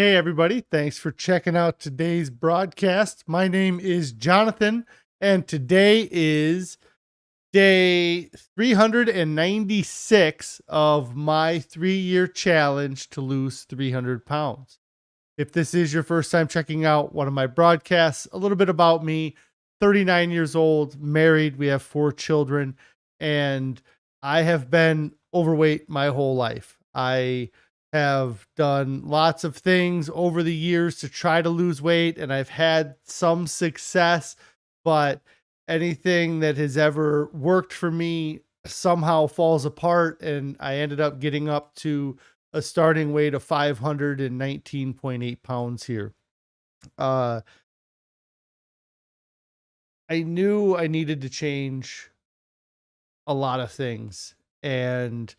Hey, everybody. Thanks for checking out today's broadcast. My name is Jonathan, and today is day 396 of my 3-year challenge to lose 300 pounds. If this is your first time checking out one of my broadcasts, a little bit about me: 39 years old, married, we have 4 children, and I have been overweight my whole life. I have done lots of things over the years to try to lose weight, and I've had some success, but anything that has ever worked for me somehow falls apart, and I ended up getting up to a starting weight of 519.8 pounds here. Uh, I knew I needed to change a lot of things, and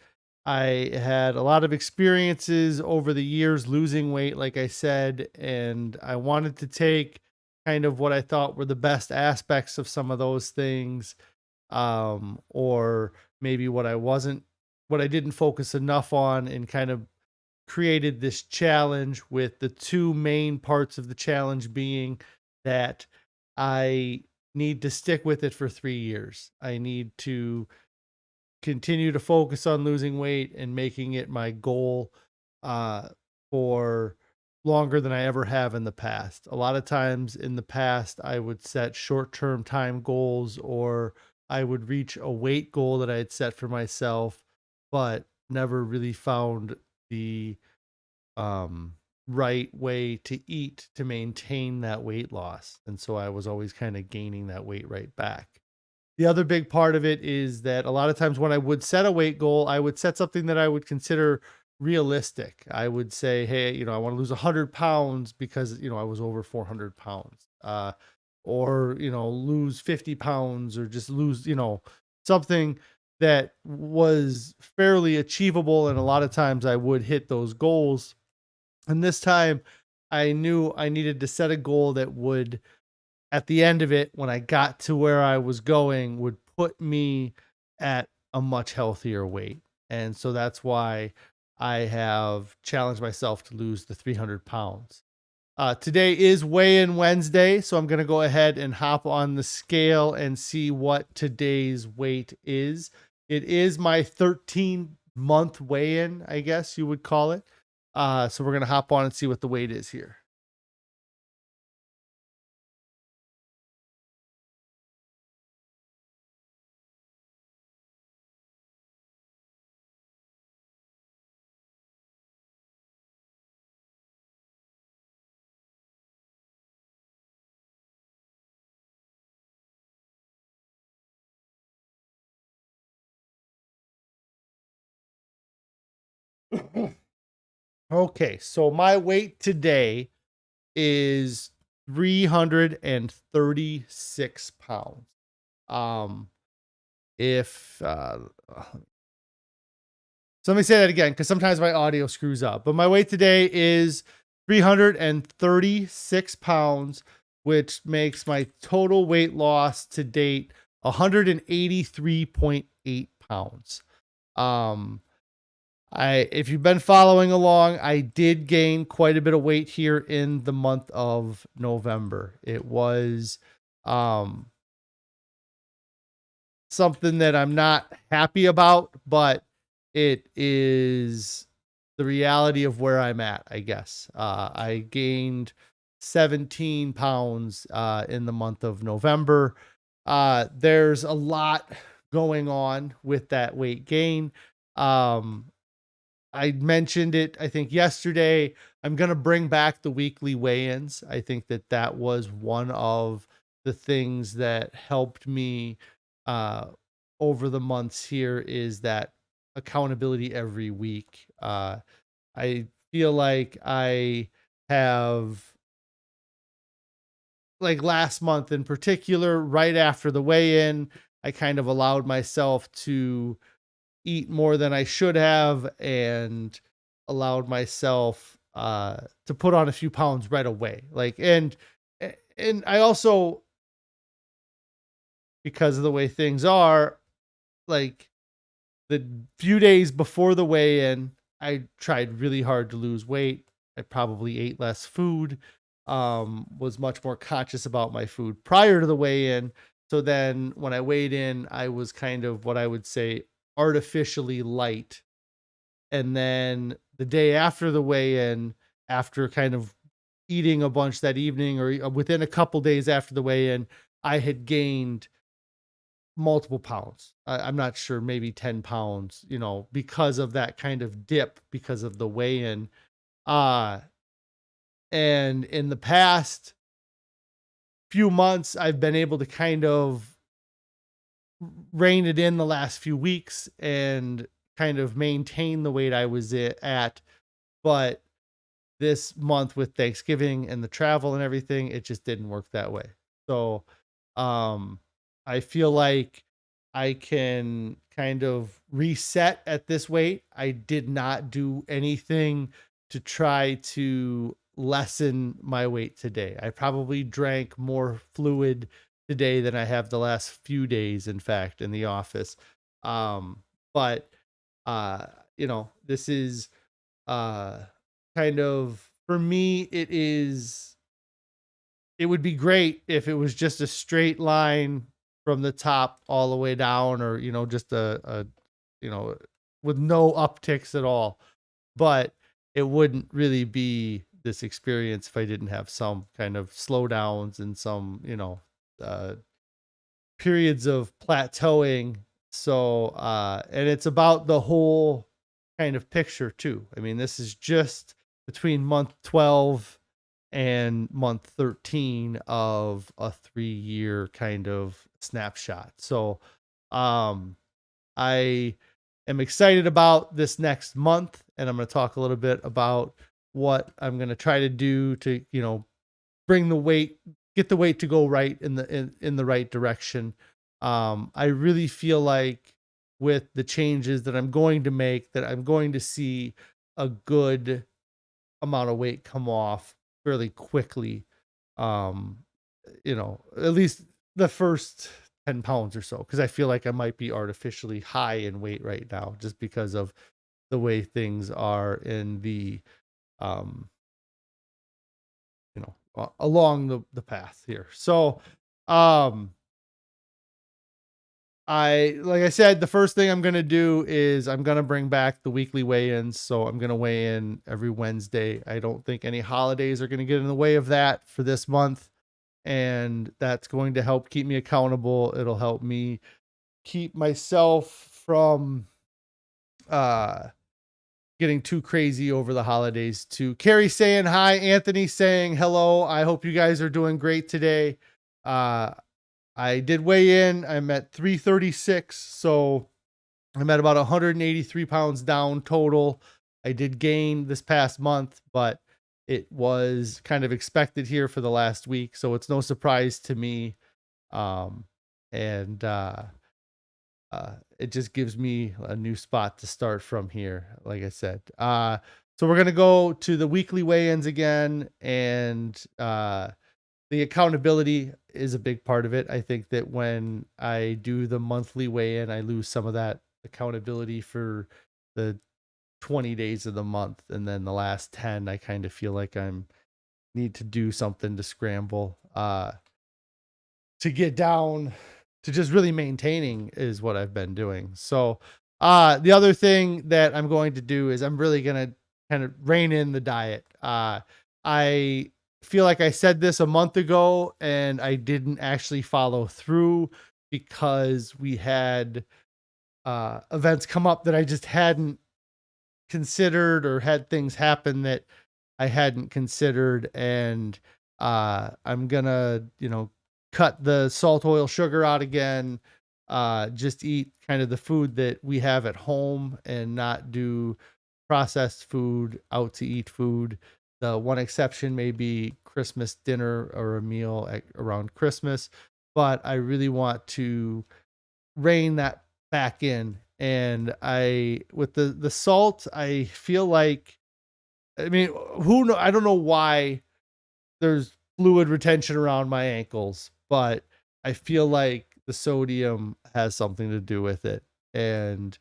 I had a lot of experiences over the years losing weight, like I said, and I wanted to take kind of what I thought were the best aspects of some of those things, or maybe what I didn't focus enough on, and kind of created this challenge, with the two main parts of the challenge being that I need to stick with it for 3 years. I need to continue to focus on losing weight and making it my goal uh, for longer than I ever have in the past. A lot of times in the past, I would set short-term time goals, or I would reach a weight goal that I had set for myself, but never really found the um, right way to eat to maintain that weight loss. And so I was always kind of gaining that weight right back. The other big part of it is that a lot of times when I would set a weight goal, I would set something that I would consider realistic. I would say, hey, I want to lose 100 pounds because, I was over 400 pounds. Or, lose 50 pounds, or just lose, something that was fairly achievable. And a lot of times I would hit those goals. And this time I knew I needed to set a goal that would, at the end of it, when I got to where I was going, would put me at a much healthier weight. And so that's why I have challenged myself to lose the 300 pounds. Today is weigh-in Wednesday, so I'm going to go ahead and hop on the scale and see what today's weight is. It is my 13-month weigh-in, I guess you would call it. So we're going to hop on and see what the weight is here. Okay, so my weight today is 336 pounds. Um, if So let me say that again, because sometimes my audio screws up. But my weight today is 336 pounds, which makes my total weight loss to date 183.8 pounds. Um, if you've been following along, I did gain quite a bit of weight here in the month of November. It was something that I'm not happy about, but it is the reality of where I'm at, I guess. I gained 17 pounds in the month of November. There's a lot going on with that weight gain. I mentioned it, I think, yesterday. I'm going to bring back the weekly weigh-ins. I think that was one of the things that helped me uh, over the months here, is that accountability every week. I feel like I have, like last month in particular, right after the weigh-in, I kind of allowed myself to eat more than I should have, and allowed myself to put on a few pounds right away. And I also, because of the way things are, like the few days before the weigh-in, I tried really hard to lose weight. I probably ate less food, was much more conscious about my food prior to the weigh-in. So then when I weighed in, I was kind of what I would say artificially light. And then the day after the weigh-in, after kind of eating a bunch that evening or within a couple days after the weigh-in, I had gained multiple pounds. I'm not sure, maybe 10 pounds, because of that kind of dip because of the weigh-in. Uh, and in the past few months, I've been able to kind of rein it in the last few weeks and kind of maintain the weight I was at. But this month with Thanksgiving and the travel and everything, it just didn't work that way. So, um, I feel like I can kind of reset at this weight. I did not do anything to try to lessen my weight today. I probably drank more fluid today than I have the last few days, in fact, in the office. But uh, this is uh kind of for me it would be great if it was just a straight line from the top all the way down, or just a you know with no upticks at all. But it wouldn't really be this experience if I didn't have some kind of slowdowns and some uh periods of plateauing. So and it's about the whole kind of picture too. I mean, this is just between month 12 and month 13 of a 3-year kind of snapshot. So um I am excited about this next month, and I'm going to talk a little bit about what I'm going to try to do to, bring the weight, get the weight to go right in the right direction. I really feel like with the changes that I'm going to make, that I'm going to see a good amount of weight come off fairly quickly. Um, at least the first 10 pounds or so, because I feel like I might be artificially high in weight right now just because of the way things are in the um along the path here. So, um, like I said, the first thing I'm gonna do is I'm gonna bring back the weekly weigh-ins. So I'm gonna weigh in every Wednesday. I don't think any holidays are gonna get in the way of that for this month, and that's going to help keep me accountable. It'll help me keep myself from uh getting too crazy over the holidays. To Carrie saying hi, Anthony saying hello. I hope you guys are doing great today. Uh, I did weigh in. I'm at 336, so I'm at about 183 pounds down total. I did gain this past month, but it was kind of expected here for the last week, so it's no surprise to me. And it just gives me a new spot to start from here, like I said. So we're gonna go to the weekly weigh-ins again, and the accountability is a big part of it. I think that when I do the monthly weigh-in, I lose some of that accountability for the 20 days of the month, and then the last 10, I kind of feel like I'm need to do something to scramble. To get down to just really maintaining is what I've been doing. So, the other thing that I'm going to do is I'm really going to kind of rein in the diet. I feel like I said this a month ago and I didn't actually follow through because we had events come up that I just hadn't considered, or had things happen that I hadn't considered. And I'm gonna, cut the salt, oil, sugar out again. Just eat kind of the food that we have at home and not do processed food, out to eat food. The one exception may be Christmas dinner or a meal around Christmas, but I really want to rein that back in. And with the salt, I feel like, I mean, who know? I don't know why there's fluid retention around my ankles, but I feel like the sodium has something to do with it. And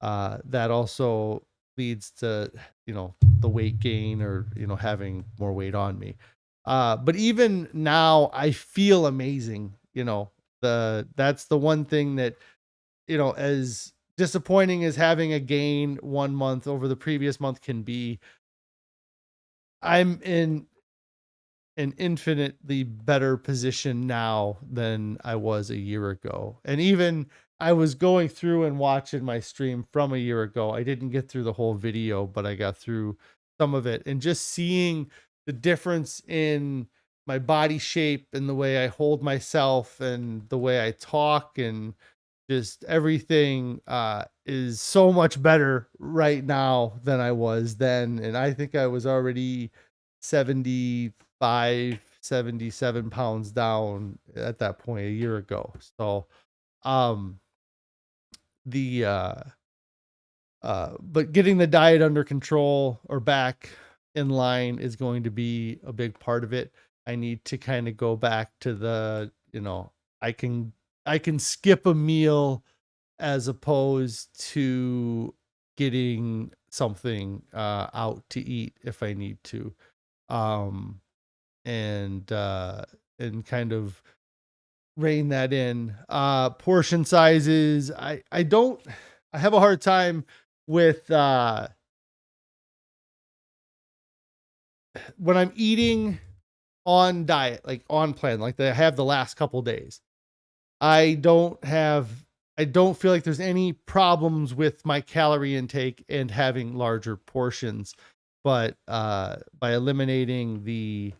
that also leads to the weight gain or, having more weight on me. But even now I feel amazing. That's the one thing that, as disappointing as having a gain 1 month over the previous month can be, I'm in an infinitely better position now than I was a year ago. And even I was going through and watching my stream from a year ago. I didn't get through the whole video, but I got through some of it, and just seeing the difference in my body shape and the way I hold myself and the way I talk and just everything is so much better right now than I was then. And I think I was already 75, 77 pounds down at that point a year ago. So, um, the, but getting the diet under control or back in line is going to be a big part of it. I need to kind of go back to the, I can, I can skip a meal as opposed to getting something out to eat if I need to. Um, and kind of rein that in. Portion sizes, I have a hard time with when I'm eating on diet, like on plan, like I have the last couple days. I don't feel like there's any problems with my calorie intake and having larger portions, but by eliminating the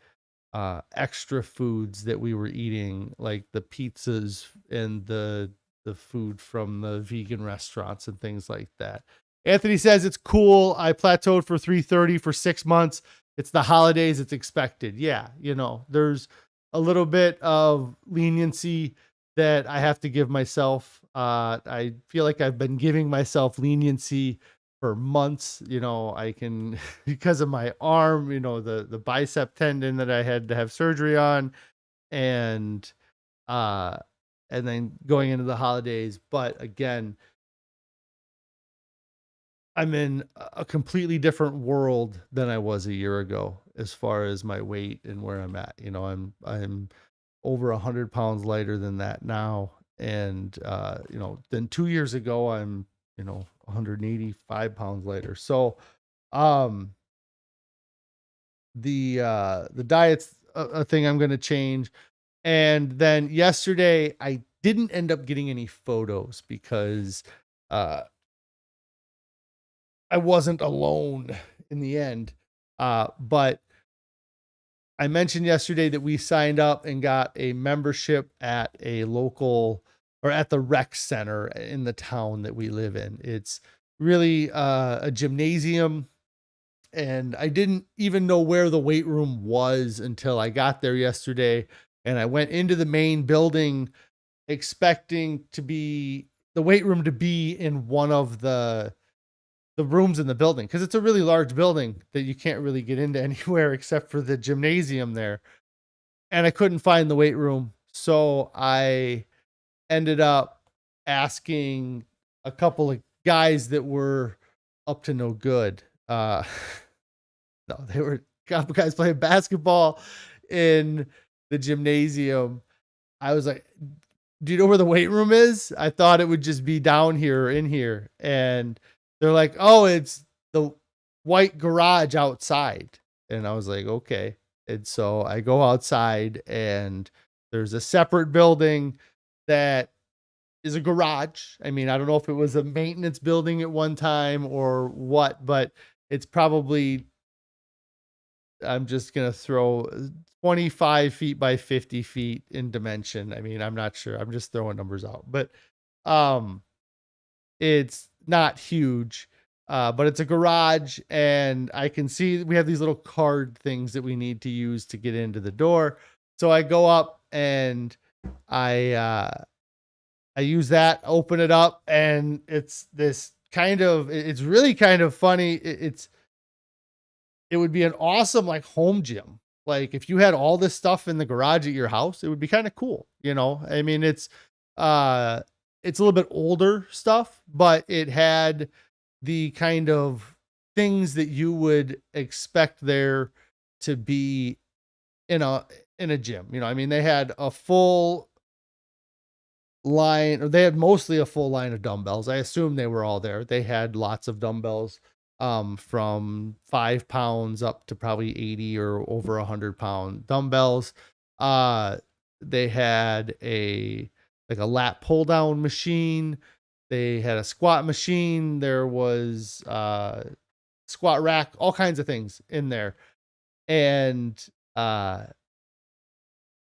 extra foods that we were eating, like the pizzas and the food from the vegan restaurants and things like that. Anthony says it's cool. I plateaued for 330 for 6 months. It's the holidays. It's expected. Yeah, there's a little bit of leniency that I have to give myself. I feel like I've been giving myself leniency for months. I can, because of my arm, the bicep tendon that I had to have surgery on, and uh and then going into the holidays. But again, I'm in a completely different world than I was a year ago as far as my weight and where I'm at. I'm over 100 pounds lighter than that now. And, then 2 years ago, I'm, 185 pounds lighter. So, the diet's a thing I'm going to change. And then yesterday I didn't end up getting any photos because, I wasn't alone in the end. But I mentioned yesterday that we signed up and got a membership at a local, or at the rec center in the town that we live in. It's really a gymnasium, and I didn't even know where the weight room was until I got there yesterday. And I went into the main building expecting the weight room to be in one of the rooms in the building, because it's a really large building that you can't really get into anywhere except for the gymnasium there. And I couldn't find the weight room. So I ended up asking a couple of guys that were up to no good. No, they were a couple guys playing basketball in the gymnasium. I was like, do you know where the weight room is? I thought it would just be down here or in here. And they're like, oh, it's the white garage outside. And I was like, okay. And so I go outside, and there's a separate building that is a garage. I mean, I don't know if it was a maintenance building at one time or what, but it's probably, I'm just going to throw 25 feet by 50 feet in dimension. I mean, I'm not sure. I'm just throwing numbers out, but it's not huge, but it's a garage, and I can see we have these little card things that we need to use to get into the door. So I go up and I use that, open it up, and it's it's really kind of funny. It would be an awesome like home gym. Like if you had all this stuff in the garage at your house, it would be kind of cool. I mean, it's a little bit older stuff, but it had the kind of things that you would expect there to be in a gym. You know, I mean, they had a full line, or they had mostly a full line of dumbbells. I assume they were all there. They had lots of dumbbells, from 5 pounds up to probably 80 or over 100 pound dumbbells. Uh, they had like a lat pull down machine. They had a squat machine. There was squat rack, all kinds of things in there. And uh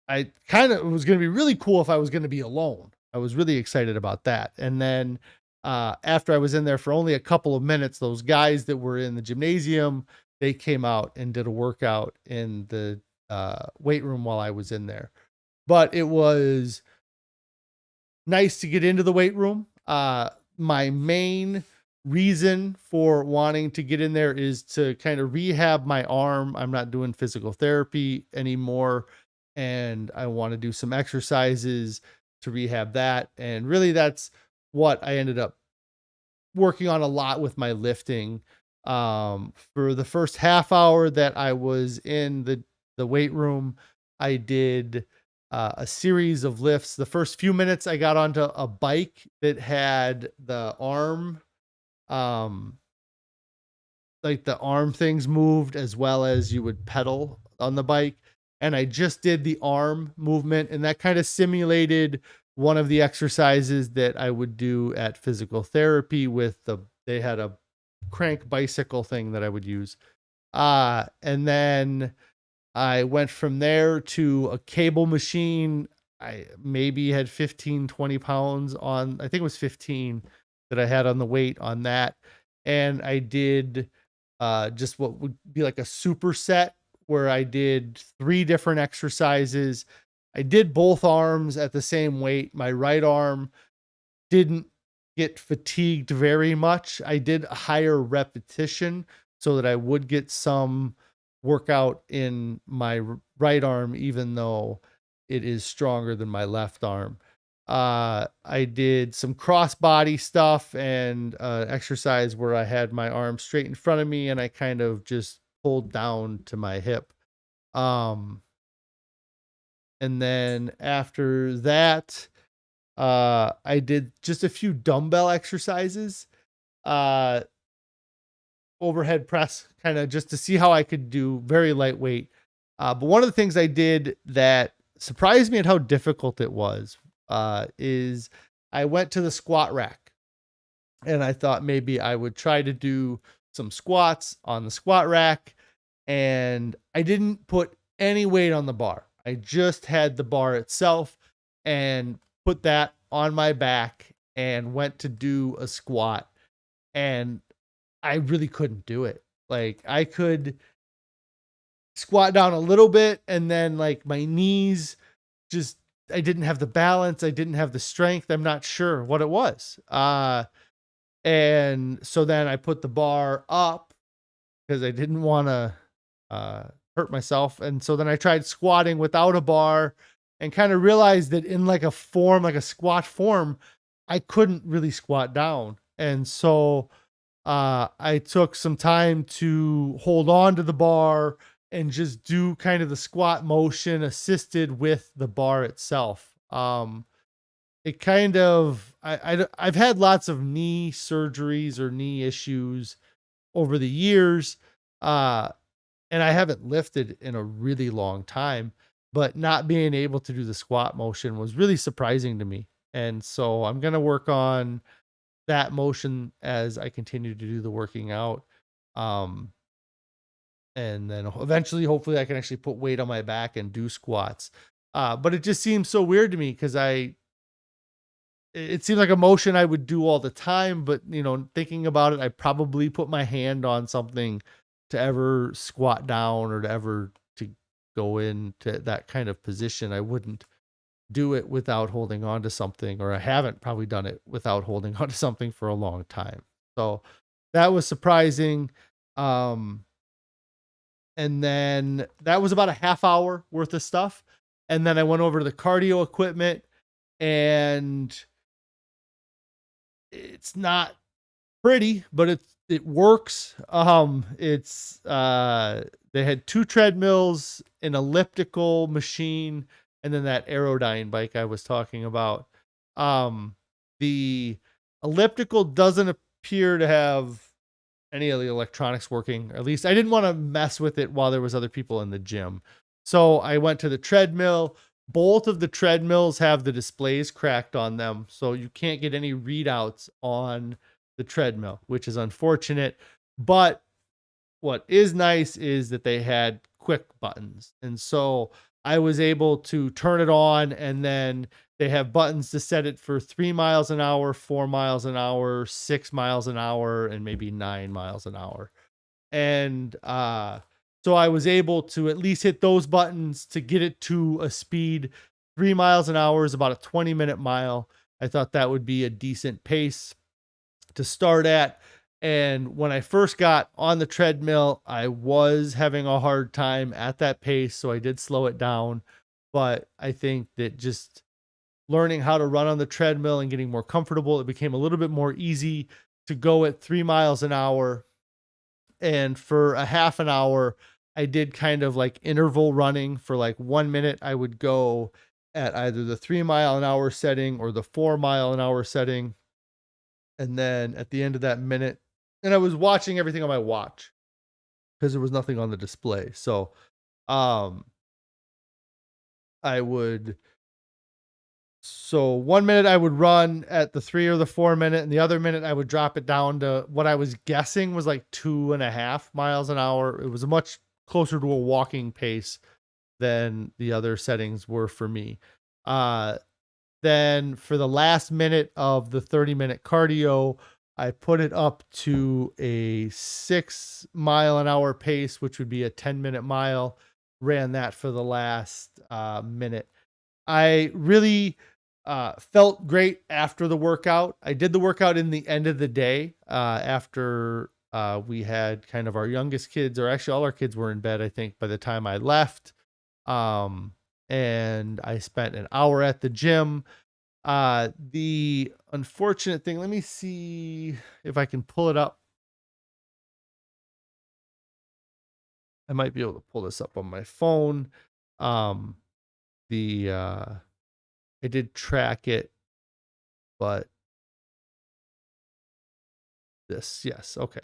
I kind of, it was going to be really cool if I was going to be alone. I was really excited about that. And then after I was in there for only a couple of minutes, those guys that were in the gymnasium, they came out and did a workout in the weight room while I was in there. But it was nice to get into the weight room. My main reason for wanting to get in there is to kind of rehab my arm. I'm not doing physical therapy anymore, and I want to do some exercises to rehab that. And really, that's what I ended up working on a lot with my lifting. For the first half hour that I was in the weight room, I did a series of lifts. The first few minutes, I got onto a bike that had the arm, um, like the arm things moved as well as you would pedal on the bike. And I just did the arm movement, and that kind of simulated one of the exercises that I would do at physical therapy with they had a crank bicycle thing that I would use. And then I went from there to a cable machine. I maybe had 15, 20 pounds on, I think it was 15 that I had on the weight on that. And I did just what would be like a superset where I did 3 different exercises. I did both arms at the same weight. My right arm didn't get fatigued very much. I did a higher repetition so that I would get some workout in my right arm, even though it is stronger than my left arm. I did some cross body stuff and exercise where I had my arm straight in front of me and I kind of just pulled down to my hip. Um, and then after that, I did just a few dumbbell exercises, uh, overhead press, kind of just to see how I could do very lightweight. But one of the things I did that surprised me at how difficult it was, is I went to the squat rack and I thought maybe I would try to do some squats on the squat rack. And I didn't put any weight on the bar. I just had the bar itself and put that on my back and went to do a squat. And I really couldn't do it. Like I could squat down a little bit and then like my knees just, I didn't have the balance. I didn't have the strength. I'm not sure what it was. And so then I put the bar up because I didn't want to hurt myself. And so then I tried squatting without a bar and kind of realized that in like a form, like a squat form, I couldn't really squat down. And so I took some time to hold on to the bar and just do kind of the squat motion assisted with the bar itself. It kind of, I've had lots of knee surgeries or knee issues over the years. And I haven't lifted in a really long time, but not being able to do the squat motion was really surprising to me. And so I'm going to work on that motion as I continue to do the working out. Um, and then eventually, hopefully I can actually put weight on my back and do squats. But it just seems so weird to me because it seemed like a motion I would do all the time, but you know, thinking about it, I probably put my hand on something to ever squat down or to ever to go into that kind of position. I wouldn't do it without holding on to something, or I haven't probably done it without holding on to something for a long time. So that was surprising. Um, and then that was about a half hour worth of stuff. And then I went over to the cardio equipment, and it's not pretty, but it's it works. It's they had 2 treadmills, an elliptical machine, and then that Aerodyne bike I was talking about. The elliptical doesn't appear to have any of the electronics working. At least I didn't want to mess with it while there was other people in the gym. So I went to the treadmill. Both of the treadmills have the displays cracked on them, so you can't get any readouts on the treadmill, which is unfortunate. But what is nice is that they had quick buttons. And so I was able to turn it on, and then they have buttons to set it for 3 miles an hour, 4 miles an hour, 6 miles an hour, and maybe 9 miles an hour. And so I was able to at least hit those buttons to get it to a speed. 3 miles an hour is about a 20-minute mile. I thought that would be a decent pace to start at. And when I first got on the treadmill, I was having a hard time at that pace, so I did slow it down. But I think that just learning how to run on the treadmill and getting more comfortable, it became a little bit more easy to go at 3 miles an hour. And for a half an hour, I did kind of like interval running. For like 1 minute, I would go at either the 3 mile an hour setting or the 4 mile an hour setting. And then at the end of that minute, and I was watching everything on my watch because there was nothing on the display. So um I would so 1 minute I would run at the 3 or the 4 minute, and the other minute I would drop it down to what I was guessing was like 2.5 miles an hour. It was much closer to a walking pace than the other settings were for me. Then for the last minute of the 30-minute cardio, I put it up to a 6 mile an hour pace, which would be a 10-minute mile. Ran that for the last minute. I really felt great after the workout. I did the workout in the end of the day after we had kind of our youngest kids, or actually all our kids were in bed, I think, by the time I left. And I spent an hour at the gym. The unfortunate thing, let me see if I can pull it up. I might be able to pull this up on my phone. Um, I did track it, but yes, okay.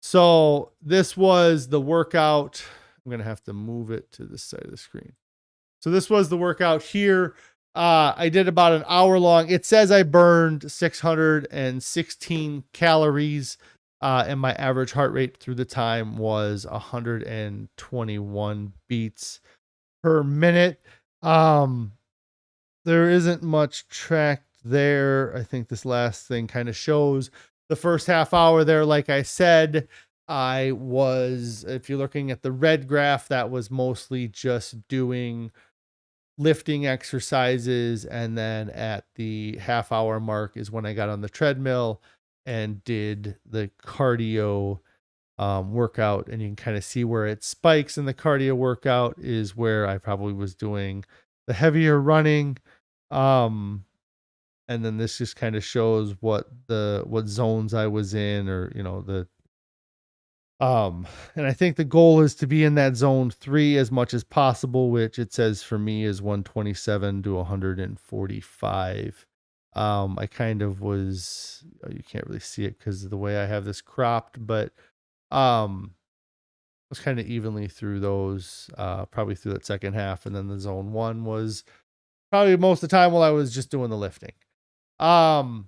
So this was the workout. I'm gonna have to move it to this side of the screen. So this was the workout here. I did about an hour long. It says I burned 616 calories, and my average heart rate through the time was 121 beats per minute. There isn't much tracked there. I think this last thing kind of shows the first half hour there. Like I said, I was, if you're looking at the red graph, that was mostly just doing lifting exercises. And then at the half hour mark is when I got on the treadmill and did the cardio workout. And you can kind of see where it spikes in the cardio workout is where I probably was doing the heavier running. And then this just kind of shows what zones I was in, or and I think the goal is to be in that zone 3 as much as possible, which it says for me is 127 to 145. I kind of was, you can't really see it because of the way I have this cropped, but was kind of evenly through those, probably through that second half. And then the zone 1 was probably most of the time while I was just doing the lifting. It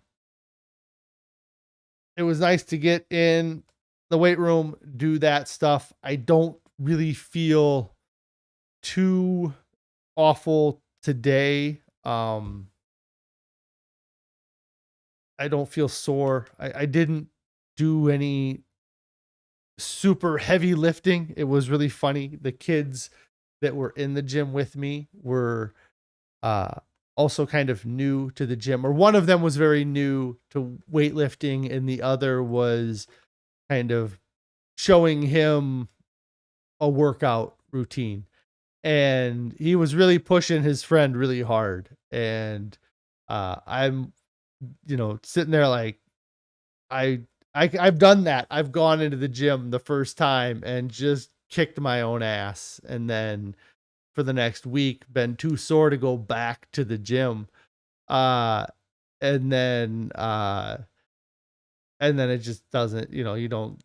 was nice to get in the weight room, do that stuff. I don't really feel too awful today. I don't feel sore. I didn't do any super heavy lifting. It was really funny. The kids that were in the gym with me were also kind of new to the gym, or one of them was very new to weightlifting, and the other was kind of showing him a workout routine. And he was really pushing his friend really hard. And I'm, sitting there like, I I've done that. I've gone into the gym the first time and just kicked my own ass, and then for the next week been too sore to go back to the gym. Uh, and then uh, and then it just doesn't, you don't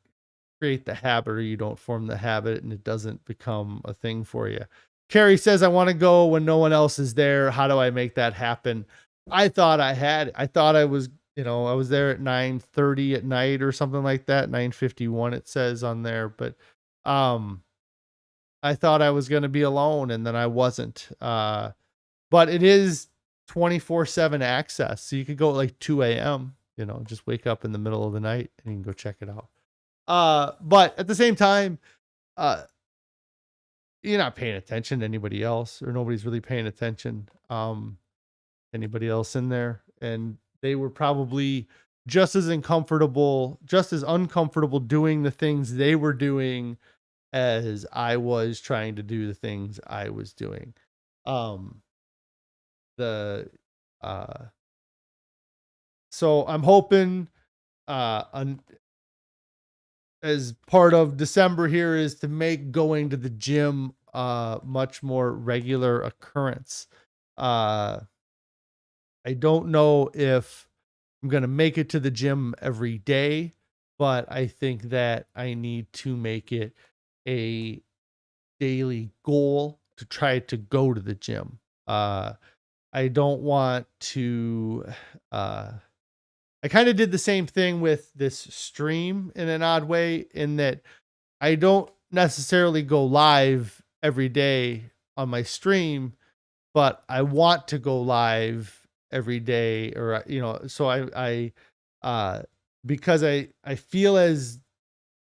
create the habit, or you don't form the habit, and it doesn't become a thing for you. Carrie says, I want to go when no one else is there. How do I make that happen? I thought I was, I was there at 9:30 at night or something like that. 9:51 it says on there, but um I thought I was going to be alone, and then I wasn't. But it is 24/7 access. So you could go at like 2 a.m., just wake up in the middle of the night and you can go check it out. But at the same time, uh, you're not paying attention to anybody else, or nobody's really paying attention. Anybody else in there, and they were probably just as uncomfortable doing the things they were doing as I was trying to do the things I was doing. Um, the uh, so I'm hoping on as part of December here is to make going to the gym much more regular occurrence. Uh, I don't know if I'm going to make it to the gym every day, but I think that I need to make it a daily goal to try to go to the gym. I don't want to I kind of did the same thing with this stream in an odd way, in that I don't necessarily go live every day on my stream, but I want to go live every day, or so uh because I feel as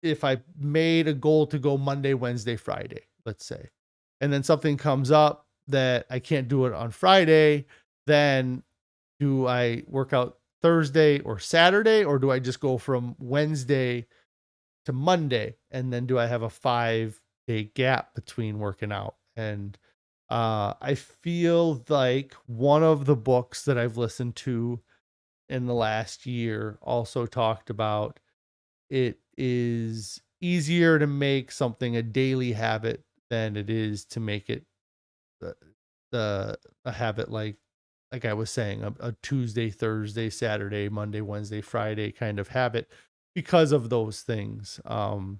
if I made a goal to go Monday, Wednesday, Friday, let's say, and then something comes up that I can't do it on Friday, then do I work out Thursday or Saturday, or do I just go from Wednesday to Monday, and then do I have a 5-day gap between working out? And I feel like one of the books that I've listened to in the last year also talked about it is easier to make something a daily habit than it is to make it the, a habit, like I was saying, a Tuesday, Thursday, Saturday, Monday, Wednesday, Friday kind of habit, because of those things. And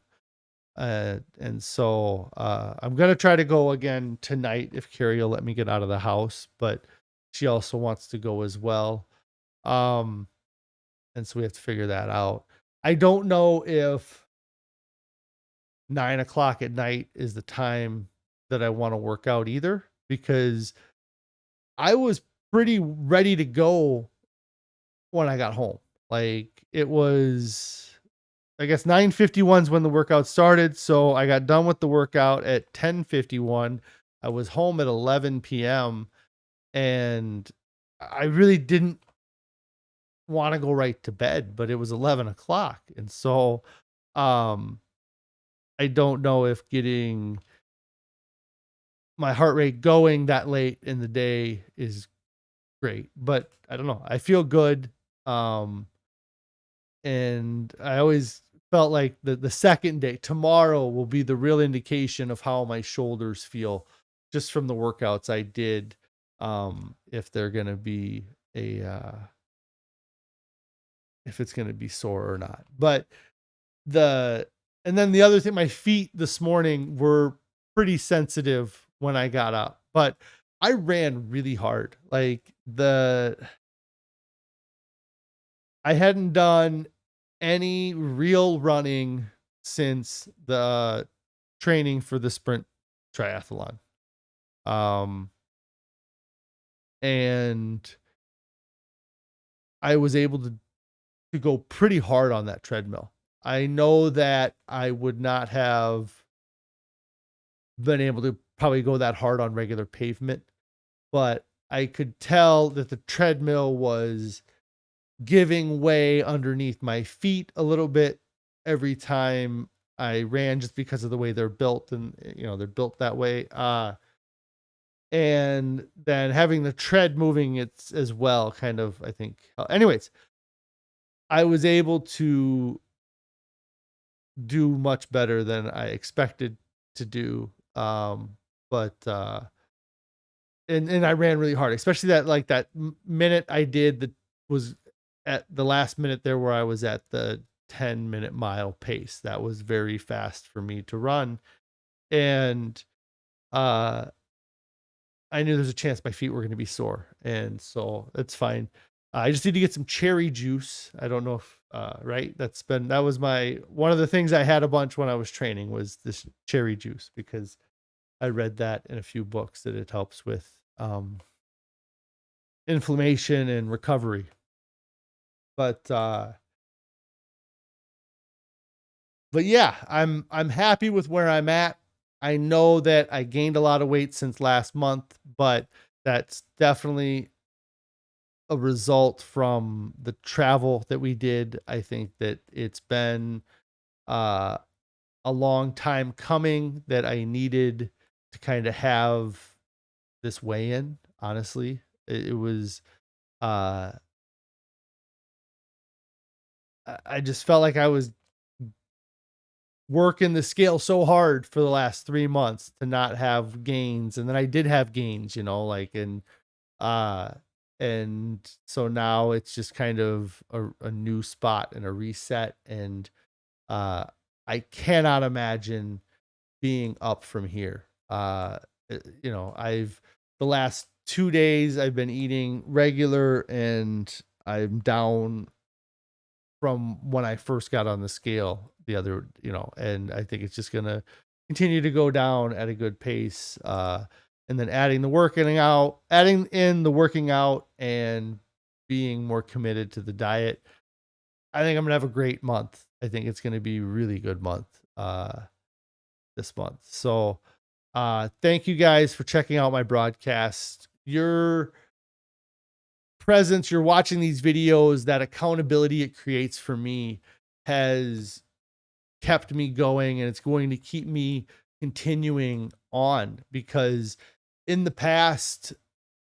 so I'm gonna try to go again tonight if Carrie will let me get out of the house, but she also wants to go as well. Um, and so we have to figure that out. I don't know if 9 o'clock at night is the time that I want to work out either, because I was pretty ready to go when I got home. Like, it was, I guess 9:51 is when the workout started. So I got done with the workout at 10:51. I was home at 11 p.m. and I really didn't want to go right to bed, but it was 11 o'clock. And so, um, I don't know if getting my heart rate going that late in the day is great, but I don't know. I feel good. Um, and I always felt like the second day, tomorrow, will be the real indication of how my shoulders feel, just from the workouts I did. If they're gonna be a if it's gonna be sore or not. But the and then the other thing, my feet this morning were pretty sensitive when I got up, but I ran really hard. Like, I hadn't done any real running since the training for the sprint triathlon. Um, and I was able to go pretty hard on that treadmill. I know that I would not have been able to probably go that hard on regular pavement, but I could tell that the treadmill was giving way underneath my feet a little bit every time I ran, just because of the way they're built, and they're built that way. And then having the tread moving it's as well, kind of, I think. Anyways, I was able to do much better than I expected to do. But and I ran really hard, especially that like that minute I did that was at the last minute there where I was at the 10-minute mile pace. That was very fast for me to run. And uh I knew there's a chance my feet were going to be sore. And so that's fine. I just need to get some cherry juice. I don't know if right. That was my one of the things I had a bunch when I was training was this cherry juice because I read that in a few books that it helps with inflammation and recovery. But yeah, I'm happy with where I'm at. I know that I gained a lot of weight since last month, but that's definitely a result from the travel that we did. I think that it's been uh a long time coming that I needed to kind of have this weigh in, honestly. It was uh I just felt like I was working the scale so hard for the last 3 months to not have gains, and then I did have gains, like uh and so now it's just kind of a new spot and a reset, and uh I cannot imagine being up from here. I've the last 2 days I've been eating regular and I'm down from when I first got on the scale the other, and I think it's just gonna continue to go down at a good pace. And then adding in the working out and being more committed to the diet. I think I'm gonna have a great month. I think it's gonna be a really good month this month. So thank you guys for checking out my broadcast. Your presence, you're watching these videos, that accountability it creates for me has kept me going, and it's going to keep me continuing on because in the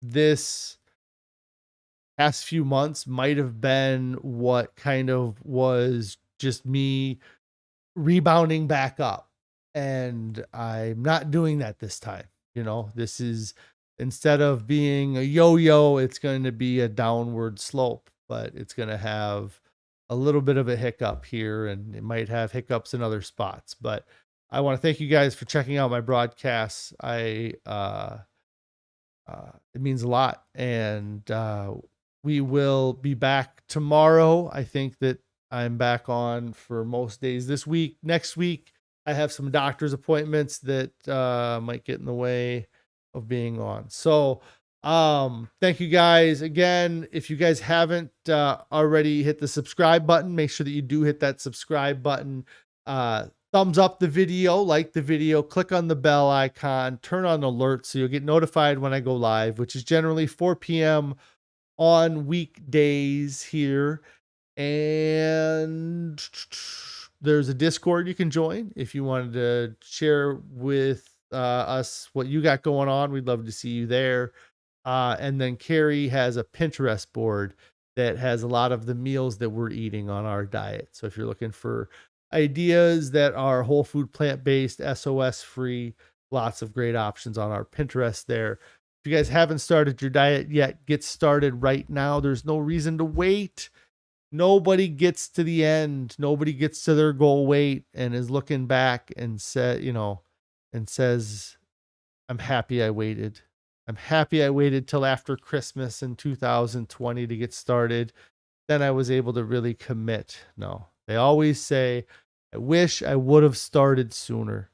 this past few months might have been what kind of was just me rebounding back up. And I'm not doing that this time. This is instead of being a yo-yo, it's going to be a downward slope, but it's going to have a little bit of a hiccup here and it might have hiccups in other spots. But I want to thank you guys for checking out my broadcasts. It means a lot. And we will be back tomorrow. I think that I'm back on for most days this week. Next week, I have some doctor's appointments that might get in the way of being on. So thank you guys again. If you guys haven't already hit the subscribe button, make sure that you do hit that subscribe button. Thumbs up the video, like the video, click on the bell icon, turn on alerts so you'll get notified when I go live, which is generally 4 p.m. on weekdays here. And there's a Discord you can join if you wanted to share with us what you got going on. We'd love to see you there. And then Carrie has a Pinterest board that has a lot of the meals that we're eating on our diet. So if you're looking for ideas that are whole food, plant-based, SOS free, lots of great options on our Pinterest there. If you guys haven't started your diet yet, get started right now. There's no reason to wait. Nobody gets to the end. Nobody gets to their goal weight and is looking back and says, I'm happy I waited. I'm happy I waited till after Christmas in 2020 to get started. Then I was able to really commit. No, they always say, I wish I would have started sooner.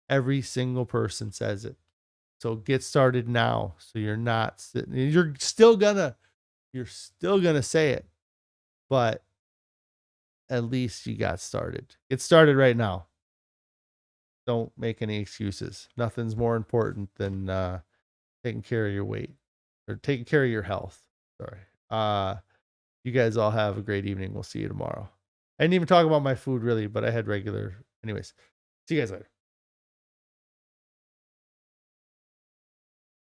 Every single person says it. So get started now. So you're not sitting, you're still gonna say it, but at least you got started. Get started right now. Don't make any excuses. Nothing's more important than taking care of your weight or taking care of your health. Sorry. You guys all have a great evening. We'll see you tomorrow. I didn't even talk about my food really, but I had regular. Anyways, see you guys later.